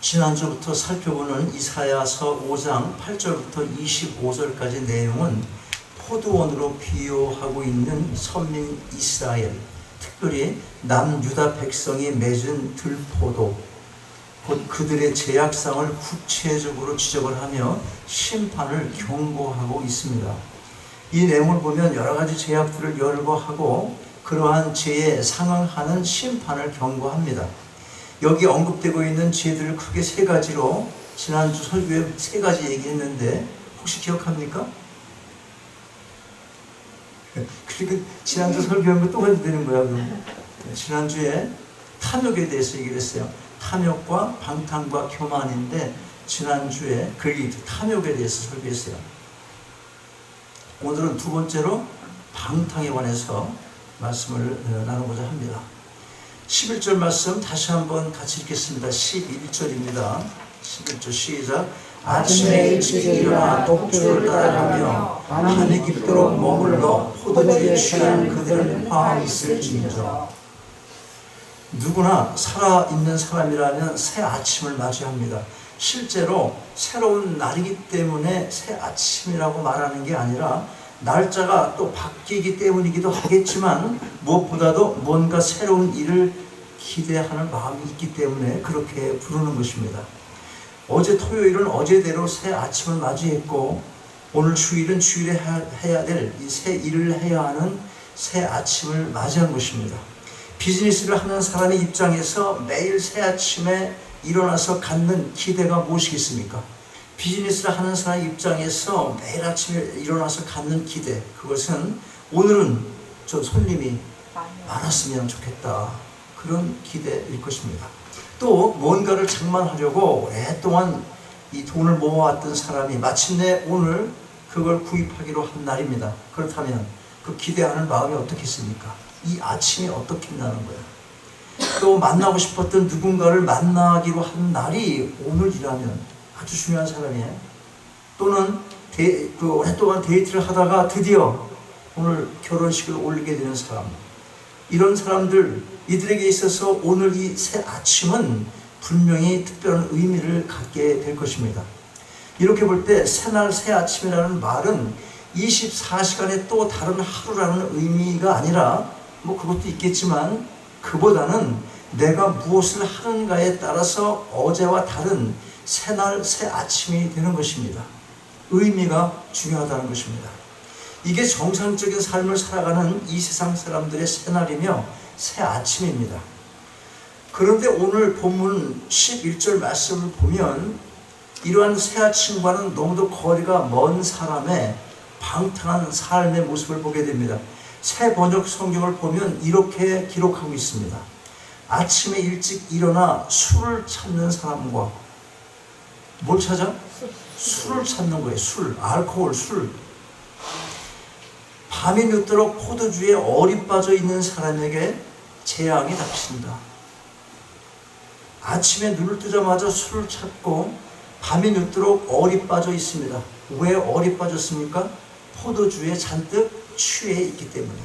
지난주부터 살펴보는 이사야서 5장 8절부터 25절까지 내용은 포도원으로 비유하고 있는 선민 이스라엘, 특별히 남유다 백성이 맺은 들포도, 곧 그들의 죄악상을 구체적으로 지적을 하며 심판을 경고하고 있습니다. 이 내용을 보면 여러 가지 죄악들을 열거하고 그러한 죄에 상응하는 심판을 경고합니다. 여기 언급되고 있는 죄들을 크게 세 가지로 지난주 설교에 세 가지 얘기했는데 혹시 기억합니까? 그러니까 지난주 설교한 거 또 해도 되는 거야. 그럼 지난주에 탐욕에 대해서 얘기를 했어요. 탐욕과 방탕과 교만인데 지난주에 탐욕에 대해서 설교했어요. 오늘은 두 번째로 방탕에 관해서 말씀을 나누고자 합니다. 11절 말씀 다시 한번 같이 읽겠습니다. 11절입니다. 11절 시작. 아침에 일찍 일어나 독주를 따라가며 밤이 깊도록 머물러 포도주에 취한 그들은 화 있을지니라. 누구나 살아있는 사람이라면 새 아침을 맞이합니다. 실제로 새로운 날이기 때문에 새 아침이라고 말하는 게 아니라 날짜가 또 바뀌기 때문이기도 하겠지만 무엇보다도 뭔가 새로운 일을 기대하는 마음이 있기 때문에 그렇게 부르는 것입니다. 어제 토요일은 어제대로 새 아침을 맞이했고 오늘 주일은 주일에 해야 될 이 새 일을 해야 하는 새 아침을 맞이한 것입니다. 비즈니스를 하는 사람의 입장에서 매일 새 아침에 일어나서 갖는 기대가 무엇이겠습니까? 비즈니스를 하는 사람의 입장에서 매일 아침에 일어나서 갖는 기대, 그것은 오늘은 저 손님이 많았으면 좋겠다, 그런 기대일 것입니다. 또 뭔가를 장만하려고 오랫동안 이 돈을 모아왔던 사람이 마침내 오늘 그걸 구입하기로 한 날입니다. 그렇다면 그 기대하는 마음이 어떻겠습니까? 이 아침이 어떻겠냐는 거예요. 또 만나고 싶었던 누군가를 만나기로 한 날이 오늘이라면 아주 중요한 사람이에요. 또는 오랫동안 데이트를 하다가 드디어 오늘 결혼식을 올리게 되는 사람, 이런 사람들, 이들에게 있어서 오늘 이 새 아침은 분명히 특별한 의미를 갖게 될 것입니다. 이렇게 볼 때 새날 새 아침이라는 말은 24시간의 또 다른 하루라는 의미가 아니라 그것도 있겠지만 그보다는 내가 무엇을 하는가에 따라서 어제와 다른 새날 새 아침이 되는 것입니다. 의미가 중요하다는 것입니다. 이게 정상적인 삶을 살아가는 이 세상 사람들의 새날이며 새 아침입니다. 그런데 오늘 본문 11절 말씀을 보면 이러한 새 아침과는 너무도 거리가 먼 사람의 방탕한 삶의 모습을 보게 됩니다. 새 번역 성경을 보면 이렇게 기록하고 있습니다. 아침에 일찍 일어나 술을 찾는 사람과, 뭘 찾아? 술을 찾는 거예요. 술, 알코올, 술. 밤이 늦도록 포도주에 얼이 빠져 있는 사람에게 재앙이 닥친다. 아침에 눈을 뜨자마자 술을 찾고 밤이 늦도록 얼이 빠져 있습니다. 왜 얼이 빠졌습니까? 포도주에 잔뜩 취해 있기 때문에.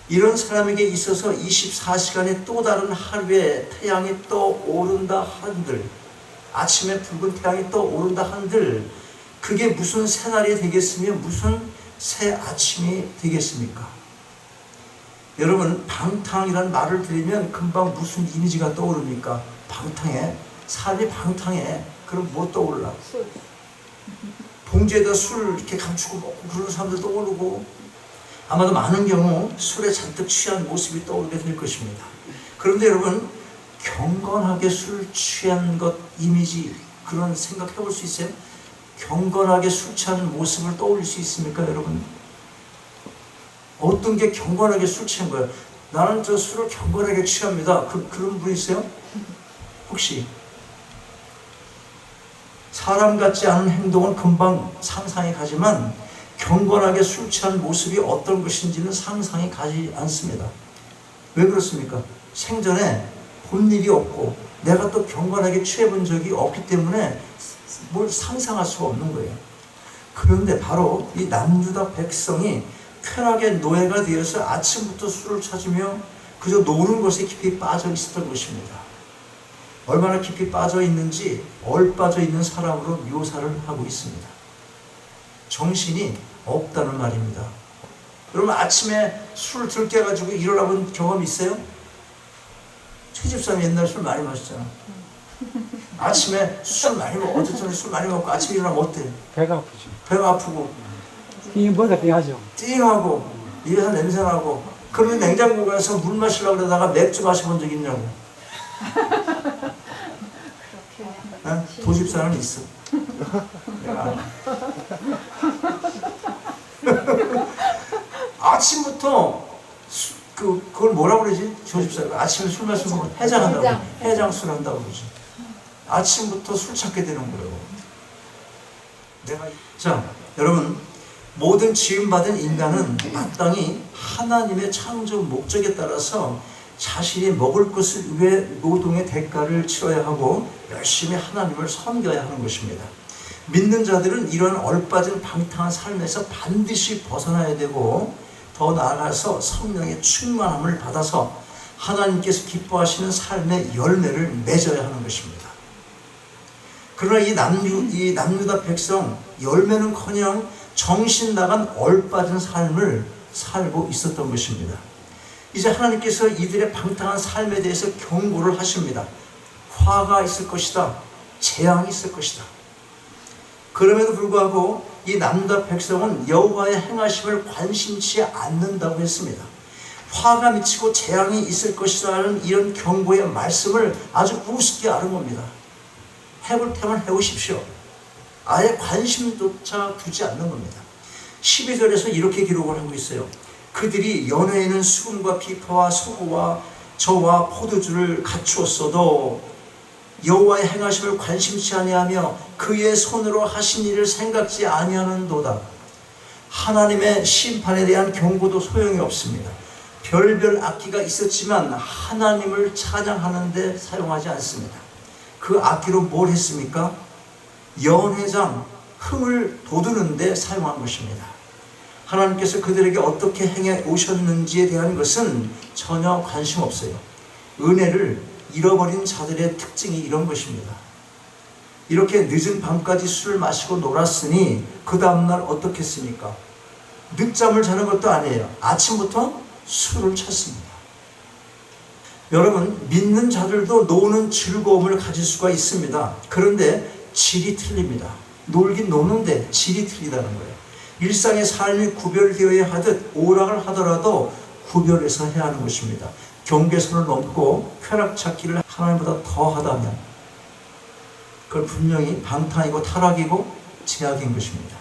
이런 사람에게 있어서 24시간의 또 다른 하루에 태양이 떠오른다 한들, 아침에 붉은 태양이 떠오른다 한들, 그게 무슨 새날이 되겠으며 무슨 새 아침이 되겠습니까? 여러분, 방탕이라는 말을 들으면 금방 무슨 이미지가 떠오릅니까? 방탕해, 삶이 방탕해. 그럼 뭐 떠올라? 봉지에다 술 이렇게 감추고 먹고 그러는 사람들 떠오르고, 아마도 많은 경우 술에 잔뜩 취한 모습이 떠오르게 될 것입니다. 그런데 여러분, 경건하게 술 취한 것 이미지, 그런 생각해 볼 수 있어요? 경건하게 술 취한 모습을 떠올릴 수 있습니까, 여러분? 어떤 게 경건하게 술 취한 거예요? 나는 저 술을 경건하게 취합니다. 그런 분 있어요? 혹시? 사람 같지 않은 행동은 금방 상상이 가지만 경건하게 술 취한 모습이 어떤 것인지는 상상이 가지 않습니다. 왜 그렇습니까? 생전에 본 일이 없고 내가 또 경건하게 취해본 적이 없기 때문에 뭘 상상할 수가 없는 거예요. 그런데 바로 이 남유다 백성이 쾌락의 노예가 되어서 아침부터 술을 찾으며 그저 노는 것에 깊이 빠져 있었던 것입니다. 얼마나 깊이 빠져 있는지 얼빠져 있는 사람으로 묘사를 하고 있습니다. 정신이 없다는 말입니다. 여러분 아침에 술을 들게 가지고 일어나 본 경험 있어요? 최 집사님 옛날에 술 많이 마셨잖아. 아침에 술 많이 먹고 어제 저녁에 술 많이 먹고 아침에 일어나면 어때? 배가 아프죠. 배가 아프고 머리가 띵하죠. 띵하고 입에서 냄새나고. 그러면 냉장고 가서 물 마시려고 그러다가 맥주 마셔본 적 있냐고. 어? 도집사는 있어. 아침부터 그걸 뭐라고 그러지? 조집사가 아침에 술 마시면 해장한다고. 해장술 한다고 그러지. 아침부터 술 찾게 되는 거예요. 자, 여러분, 모든 지음받은 인간은 마땅히 하나님의 창조 목적에 따라서 자신이 먹을 것을 위해 노동의 대가를 치러야 하고 열심히 하나님을 섬겨야 하는 것입니다. 믿는 자들은 이런 얼빠진 방탕한 삶에서 반드시 벗어나야 되고 더 나아가서 성령의 충만함을 받아서 하나님께서 기뻐하시는 삶의 열매를 맺어야 하는 것입니다. 그러나 이 남유다 백성 열매는커녕 정신 나간 얼빠진 삶을 살고 있었던 것입니다. 이제 하나님께서 이들의 방탕한 삶에 대해서 경고를 하십니다. 화가 있을 것이다. 재앙이 있을 것이다. 그럼에도 불구하고 이 남유다 백성은 여호와의 행하심을 관심치 않는다고 했습니다. 화가 미치고 재앙이 있을 것이라는 이런 경고의 말씀을 아주 우습게 아는 겁니다. 해볼 테면 해보십시오. 아예 관심조차 두지 않는 겁니다. 12절에서 이렇게 기록을 하고 있어요. 그들이 연회에는 수금과 비파와 소고와 저와 포도주를 갖추었어도 여호와의 행하심을 관심치 아니하며 그의 손으로 하신 일을 생각지 아니하는도다. 하나님의 심판에 대한 경고도 소용이 없습니다. 별별 악기가 있었지만 하나님을 찬양하는 데 사용하지 않습니다. 그 악기로 뭘 했습니까? 연회장, 흥을 돋우는 데 사용한 것입니다. 하나님께서 그들에게 어떻게 행해 오셨는지에 대한 것은 전혀 관심 없어요. 은혜를 잃어버린 자들의 특징이 이런 것입니다. 이렇게 늦은 밤까지 술을 마시고 놀았으니 그 다음날 어떻게 했습니까? 늦잠을 자는 것도 아니에요. 아침부터 술을 쳤습니다. 여러분, 믿는 자들도 노는 즐거움을 가질 수가 있습니다. 그런데 질이 틀립니다. 놀긴 노는데 질이 틀리다는 거예요. 일상의 삶이 구별되어야 하듯 오락을 하더라도 구별해서 해야 하는 것입니다. 경계선을 넘고 쾌락 찾기를 하나님보다 더 하다면 그건 분명히 방탕이고 타락이고 제약인 것입니다.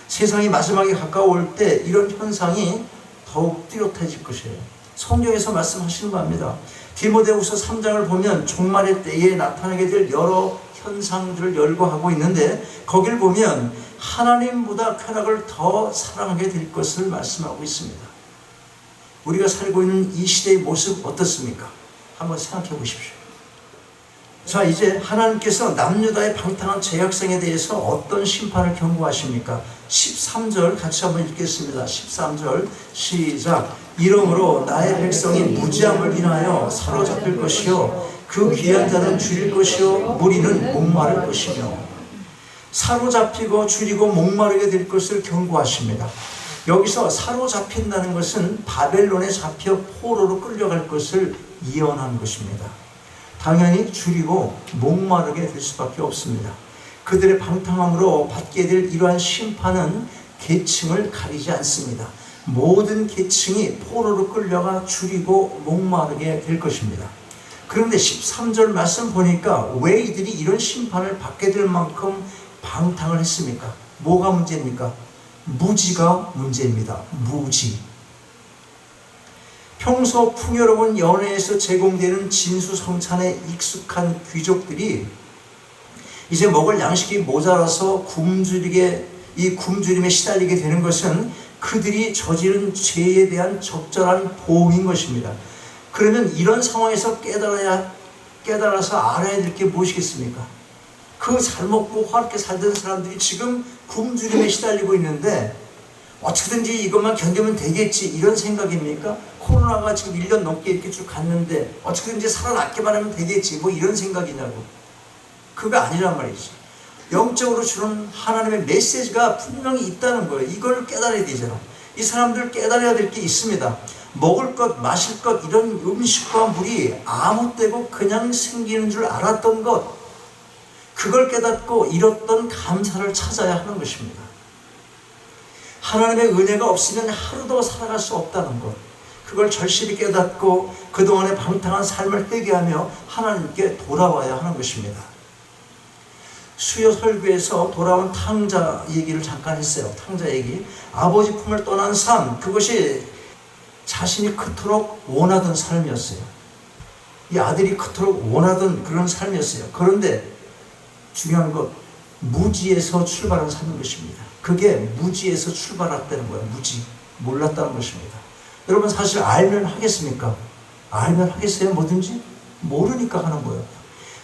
세상이 마지막에 가까울 때 이런 현상이 더욱 뚜렷해질 것이에요. 성경에서 말씀하시는 겁니다. 디모데후서 3장을 보면 종말의 때에 나타나게 될 여러 현상들을 열거하고 있는데 거기를 보면 하나님보다 쾌락을 더 사랑하게 될 것을 말씀하고 있습니다. 우리가 살고 있는 이 시대의 모습 어떻습니까? 한번 생각해 보십시오. 자, 이제 하나님께서 남유다의 방탕한 죄악성에 대해서 어떤 심판을 경고하십니까? 13절 같이 한번 읽겠습니다. 13절 시작. 이러므로 나의 백성이 무지함을 인하여 사로잡힐 것이요 그 귀한 자는 줄일 것이요 무리는 목마를 것이며. 사로잡히고 줄이고 목마르게 될 것을 경고하십니다. 여기서 사로잡힌다는 것은 바벨론에 잡혀 포로로 끌려갈 것을 예언한 것입니다. 당연히 줄이고 목마르게 될 수밖에 없습니다. 그들의 방탕함으로 받게 될 이러한 심판은 계층을 가리지 않습니다. 모든 계층이 포로로 끌려가 줄이고 목마르게 될 것입니다. 그런데 13절 말씀 보니까 왜 이들이 이런 심판을 받게 될 만큼 방탕을 했습니까? 뭐가 문제입니까? 무지가 문제입니다. 무지. 평소 풍요로운 연회에서 제공되는 진수성찬에 익숙한 귀족들이 이제 먹을 양식이 모자라서 굶주림에 시달리게 되는 것은 그들이 저지른 죄에 대한 적절한 보응인 것입니다. 그러면 이런 상황에서 깨달아서 알아야 될 게 무엇이겠습니까? 그 잘 먹고 화롭게 살던 사람들이 지금 굶주림에 시달리고 있는데 어떻게든지 이것만 견디면 되겠지 이런 생각입니까? 코로나가 지금 1년 넘게 이렇게 쭉 갔는데 어떻게든지 살아남기만 하면 되겠지 뭐 이런 생각이냐고. 그거 아니란 말이지. 영적으로 주는 하나님의 메시지가 분명히 있다는 거예요. 이걸 깨달아야 되잖아. 이 사람들 깨달아야 될 게 있습니다. 먹을 것, 마실 것, 이런 음식과 물이 아무 때고 그냥 생기는 줄 알았던 것, 그걸 깨닫고 잃었던 감사를 찾아야 하는 것입니다. 하나님의 은혜가 없으면 하루도 살아갈 수 없다는 것, 그걸 절실히 깨닫고 그동안의 방탕한 삶을 회개하며 하나님께 돌아와야 하는 것입니다. 수요 설교에서 돌아온 탕자 얘기를 잠깐 했어요. 탕자 얘기. 아버지 품을 떠난 삶, 그것이 자신이 그토록 원하던 삶이었어요. 이 아들이 그토록 원하던 그런 삶이었어요. 그런데 중요한 것, 무지에서 출발한 삶인 것입니다. 그게 무지에서 출발했다는 거예요. 무지. 몰랐다는 것입니다. 여러분 사실 알면 하겠습니까? 알면 하겠어요? 뭐든지? 모르니까 하는 거예요.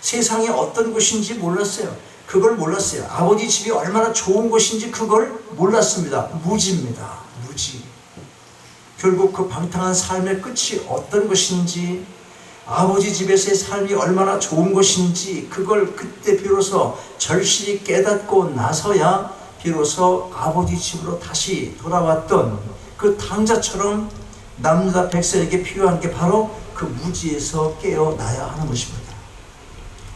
세상이 어떤 곳인지 몰랐어요. 그걸 몰랐어요. 아버지 집이 얼마나 좋은 곳인지 그걸 몰랐습니다. 무지입니다. 무지. 결국 그 방탕한 삶의 끝이 어떤 것인지, 아버지 집에서의 삶이 얼마나 좋은 것인지 그걸 그때 비로소 절실히 깨닫고 나서야 비로소 아버지 집으로 다시 돌아왔던 그 탕자처럼 남유다 백성에게 필요한 게 바로 그 무지에서 깨어나야 하는 것입니다.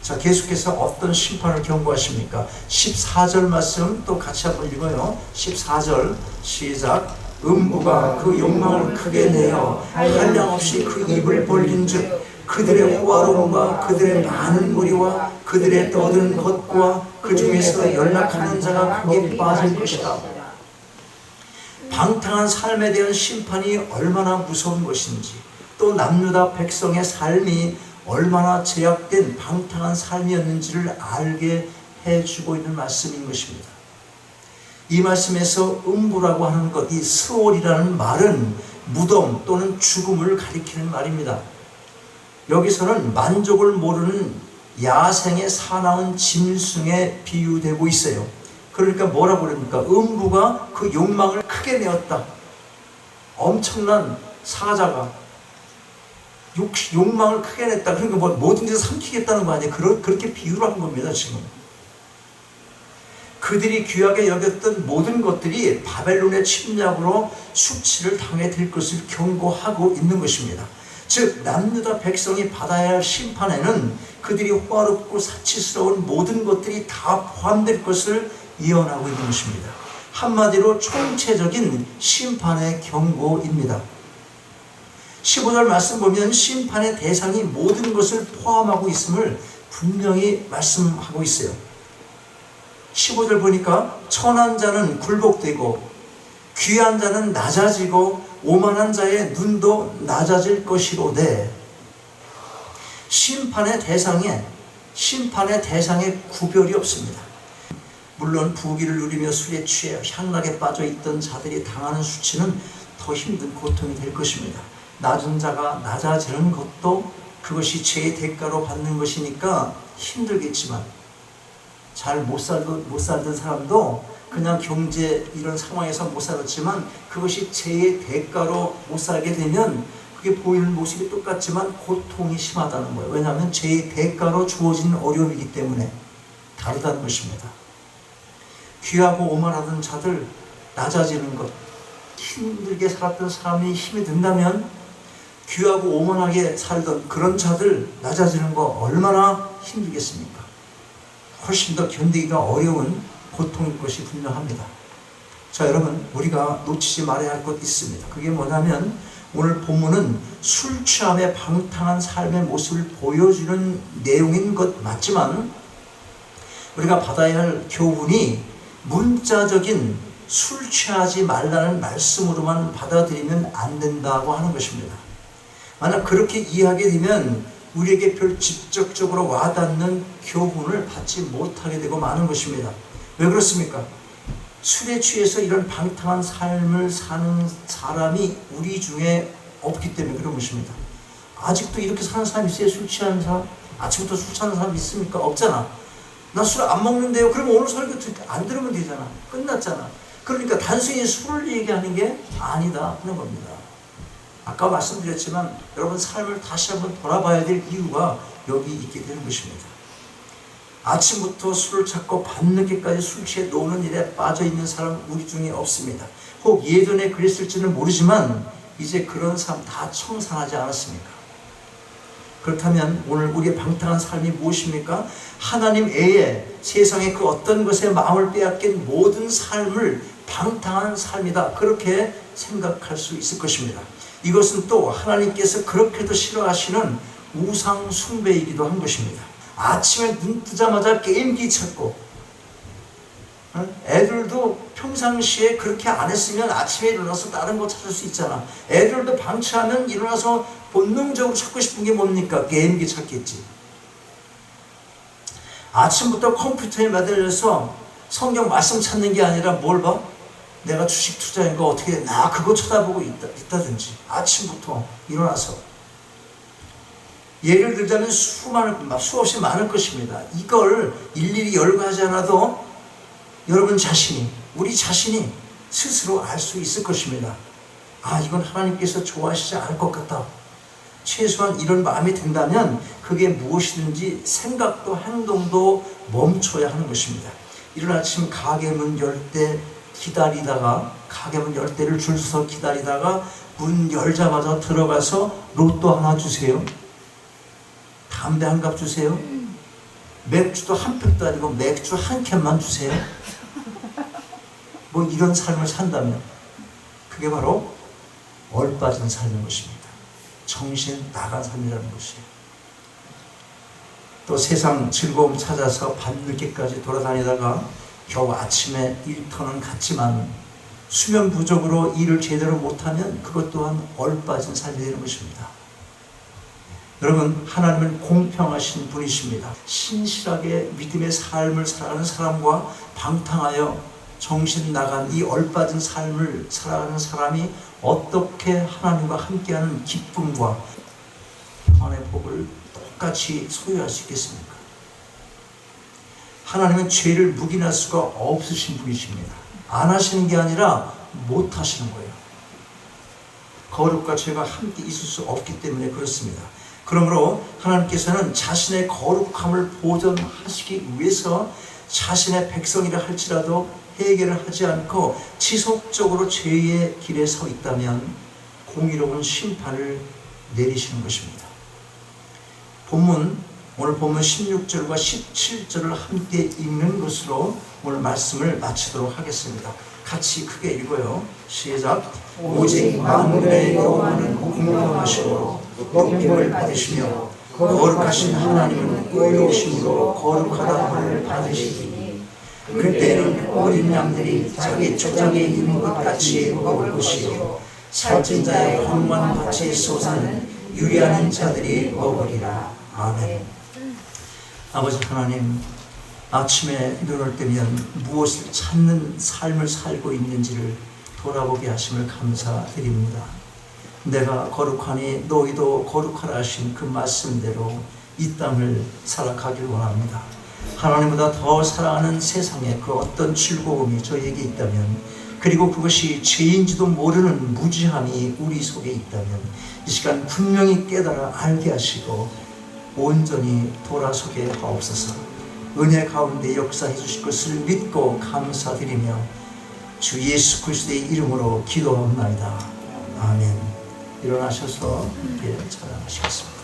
자, 계속해서 어떤 심판을 경고하십니까? 14절 말씀 또 같이 한번 읽어요. 14절 시작. 음부가 그 욕망을 크게 내어 한량없이 그 입을 벌린즉 그들의 호화로움과 그들의 많은 무리와 그들의 떠드는 것과 그 중에서 연락하는 자가 거기에 빠질 것이다. 방탕한 삶에 대한 심판이 얼마나 무서운 것인지, 또 남유다 백성의 삶이 얼마나 제약된 방탕한 삶이었는지를 알게 해주고 있는 말씀인 것입니다. 이 말씀에서 음부라고 하는 것, 이 스올이라는 말은 무덤 또는 죽음을 가리키는 말입니다. 여기서는 만족을 모르는 야생의 사나운 짐승에 비유되고 있어요. 그러니까 뭐라고 그럽니까? 음부가 그 욕망을 크게 내었다. 엄청난 사자가 욕망을 크게 냈다. 그러니까 뭐든지 삼키겠다는 거 아니에요. 그렇게 비유를 한 겁니다, 지금. 그들이 귀하게 여겼던 모든 것들이 바벨론의 침략으로 수치를 당해 들 것을 경고하고 있는 것입니다. 즉, 남유다 백성이 받아야 할 심판에는 그들이 호화롭고 사치스러운 모든 것들이 다 포함될 것을 예언하고 있는 것입니다. 한마디로 총체적인 심판의 경고입니다. 15절 말씀 보면 심판의 대상이 모든 것을 포함하고 있음을 분명히 말씀하고 있어요. 15절 보니까 천한 자는 굴복되고 귀한 자는 낮아지고 오만한 자의 눈도 낮아질 것이로되, 심판의 대상에 구별이 없습니다. 물론 부귀를 누리며 술에 취해 향락에 빠져 있던 자들이 당하는 수치는 더 힘든 고통이 될 것입니다. 낮은 자가 낮아지는 것도 그것이 죄의 대가로 받는 것이니까 힘들겠지만, 잘 못 살던 사람도 그냥 경제 이런 상황에서 못 살았지만 그것이 죄의 대가로 못 살게 되면 그게 보이는 모습이 똑같지만 고통이 심하다는 거예요. 왜냐하면 죄의 대가로 주어진 어려움이기 때문에 다르다는 것입니다. 귀하고 오만하던 자들 낮아지는 것, 힘들게 살았던 사람이 힘이 든다면 귀하고 오만하게 살던 그런 자들 낮아지는 거 얼마나 힘들겠습니까? 훨씬 더 견디기가 어려운 고통일 것이 분명합니다. 자, 여러분, 우리가 놓치지 말아야 할 것 있습니다. 그게 뭐냐면 오늘 본문은 술 취함의 방탕한 삶의 모습을 보여주는 내용인 것 맞지만 우리가 받아야 할 교훈이 문자적인 술 취하지 말라는 말씀으로만 받아들이면 안 된다고 하는 것입니다. 만약 그렇게 이해하게 되면 우리에게 별 직접적으로 와닿는 교훈을 받지 못하게 되고 마는 것입니다. 왜 그렇습니까? 술에 취해서 이런 방탕한 삶을 사는 사람이 우리 중에 없기 때문에 그런 것입니다. 아직도 이렇게 사는 사람이 있어요? 술 취하는 사람? 아침부터 술 취하는 사람 있습니까? 없잖아. 나 술 안 먹는데요. 그러면 오늘 설교 안 들으면 되잖아. 끝났잖아. 그러니까 단순히 술을 얘기하는 게 아니다 하는 겁니다. 아까 말씀드렸지만 여러분 삶을 다시 한번 돌아봐야 될 이유가 여기 있게 되는 것입니다. 아침부터 술을 찾고 밤늦게까지 술 취해 노는 일에 빠져있는 사람 우리 중에 없습니다. 혹 예전에 그랬을지는 모르지만 이제 그런 삶 다 청산하지 않았습니까? 그렇다면 오늘 우리의 방탕한 삶이 무엇입니까? 하나님 외에 세상의 그 어떤 것에 마음을 빼앗긴 모든 삶을 방탕한 삶이다, 그렇게 생각할 수 있을 것입니다. 이것은 또 하나님께서 그렇게도 싫어하시는 우상 숭배이기도 한 것입니다. 아침에 눈 뜨자마자 게임기 찾고, 애들도 평상시에 그렇게 안 했으면 아침에 일어나서 다른 거 찾을 수 있잖아. 애들도 방치하면 일어나서 본능적으로 찾고 싶은 게 뭡니까? 게임기 찾겠지. 아침부터 컴퓨터에 매달려서 성경 말씀 찾는 게 아니라 뭘 봐? 내가 주식 투자인 거 어떻게 나 그거 쳐다보고 있다든지. 아침부터 일어나서 예를 들자면 수없이 많을 것입니다. 이걸 일일이 열거하지 않아도 여러분 자신이, 우리 자신이 스스로 알 수 있을 것입니다. 아, 이건 하나님께서 좋아하시지 않을 것 같다. 최소한 이런 마음이 든다면 그게 무엇이든지 생각도 행동도 멈춰야 하는 것입니다. 이른 아침 가게 문 열 때 기다리다가, 가게 문 열 때를 줄 서서 기다리다가 문 열자마자 들어가서 로또 하나 주세요, 담배 한 갑 주세요, 맥주도 한 팩도 아니고 맥주 한 캔만 주세요, 뭐 이런 삶을 산다면 그게 바로 얼빠진 삶인 것입니다. 정신 나간 삶이라는 것이에요. 또 세상 즐거움 찾아서 밤늦게까지 돌아다니다가 겨우 아침에 일터는 갔지만 수면 부족으로 일을 제대로 못하면 그것 또한 얼빠진 삶이 되는 것입니다. 여러분, 하나님은 공평하신 분이십니다. 신실하게 믿음의 삶을 살아가는 사람과 방탕하여 정신 나간 이 얼빠진 삶을 살아가는 사람이 어떻게 하나님과 함께하는 기쁨과 평안의 복을 똑같이 소유할 수 있겠습니까? 하나님은 죄를 묵인할 수가 없으신 분이십니다. 안 하시는 게 아니라 못 하시는 거예요. 거룩과 죄가 함께 있을 수 없기 때문에 그렇습니다. 그러므로 하나님께서는 자신의 거룩함을 보존하시기 위해서 자신의 백성이라 할지라도 해결을 하지 않고 지속적으로 죄의 길에 서 있다면 공의로운 심판을 내리시는 것입니다. 오늘 본문 16절과 17절을 함께 읽는 것으로 오늘 말씀을 마치도록 하겠습니다. 같이 크게 읽어요. 시작. 오직 만군의 여호와는 공평하시고 높임을 받으시며 거룩하신 하나님은 의로우심으로 거룩하다 함을 받으시니 그때는 어린 양들이 자기 초장에 있는 것 같이 먹을 것이요 살찐 자의 황만 같이 솟아는 유리하는 자들이 먹으리라. 아멘. 아버지 하나님, 아침에 눈을 뜨면 무엇을 찾는 삶을 살고 있는지를 돌아보게 하심을 감사드립니다. 내가 거룩하니 너희도 거룩하라 하신 그 말씀대로 이 땅을 살아가길 원합니다. 하나님보다 더 사랑하는 세상에 그 어떤 즐거움이 저에게 있다면, 그리고 그것이 죄인지도 모르는 무지함이 우리 속에 있다면 이 시간 분명히 깨달아 알게 하시고 온전히 돌아서게 하옵소서. 은혜 가운데 역사해 주실 것을 믿고 감사드리며 주 예수 그리스도의 이름으로 기도하옵나이다. 아멘. 일어나셔서 함께 찬양하시겠습니다.